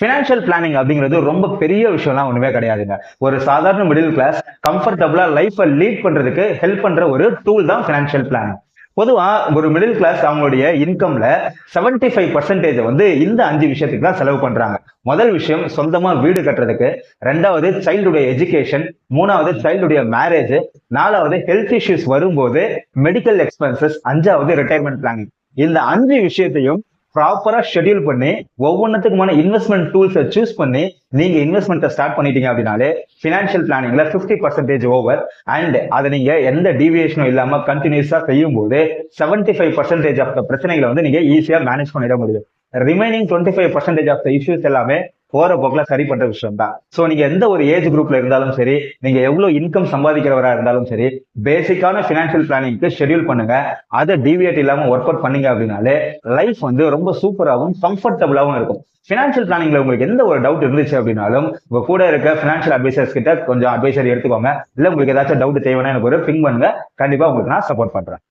Financial planning அப்படிங்கிறது ரொம்ப பெரிய விஷயம்லாம் ஒண்ணுமே கிடையாதுங்க. ஒரு சாதாரண மிடில் கிளாஸ் கம்ஃபர்டபுளா லைஃபை லீட் பண்றதுக்கு ஹெல்ப் பண்ற ஒரு டூல் தான் பினான்சியல் பிளானிங். பொதுவா ஒரு மிடில் கிளாஸ் அவங்களுடைய இன்கம்ல 75% வந்து இந்த 5 விஷயத்துக்கு தான் செலவு பண்றாங்க. முதல் விஷயம் சொந்தமா வீடு கட்டுறதுக்கு, ரெண்டாவது சைல்டுடைய எஜுகேஷன், மூணாவது சைல்டுடைய மேரேஜ், நாலாவது ஹெல்த் இஷ்யூஸ் வரும்போது மெடிக்கல் எக்ஸ்பென்சஸ், அஞ்சாவது ரிட்டையர்மெண்ட் பிளானிங். இந்த 5 விஷயத்தையும் ப்ராப்பரா ஷெட்யூல் பண்ணி ஒவ்வொன்றத்துக்குமான இன்வெஸ்ட்மெண்ட் டூல்ஸை சூஸ் பண்ணி நீங்க இன்வெஸ்ட்மெண்ட்டை ஸ்டார்ட் பண்ணிட்டீங்க அப்படின்னாலே பினான்சியல் பிளானிங்ல 50% ஓவர். அண்ட் அதை நீங்க எந்த டீவியேஷனும் இல்லாம கண்டினியூஸா செய்யும் போது 75% ஆஃப் த பிரச்சனைகளை வந்து நீங்க ஈஸியா மேனேஜ் பண்ணிட முடியும். ரிமைனிங் 25% ஆஃப் த இஷ்யூஸ் எல்லாமே போற போக்குல சரி பண்ற விஷயம் தான். சோ நீங்க எந்த ஒரு ஏஜ் குரூப்ல இருந்தாலும் சரி, நீங்க எவ்வளவு இன்கம் சம்பாதிக்கிறவரா இருந்தாலும் சரி, பேசிக்கான பினான்சியல் பிளானிங்க்கு ஷெட்யூல் பண்ணுங்க. அதை டீவியேட் இல்லாம ஒர்க் அவுட் பண்ணீங்க அப்படின்னாலே லைஃப் வந்து ரொம்ப சூப்பராகவும் கம்ஃபர்டபுளாகவும் இருக்கும். பினான்சியல் பிளானிங்ல உங்களுக்கு எந்த ஒரு டவுட் இருந்துச்சு அப்படின்னாலும் உங்க கூட இருக்க பினான்சியல் அட்வைசர்ஸ் கிட்ட கொஞ்சம் அட்வைசரி எடுத்துக்கோங்க. இல்ல உங்களுக்கு ஏதாச்சும் டவுட் தேவைன்னா எனக்கு ஒரு பிங் பண்ணுங்க. கண்டிப்பா உங்களுக்கு நான் சப்போர்ட் பண்றேன்.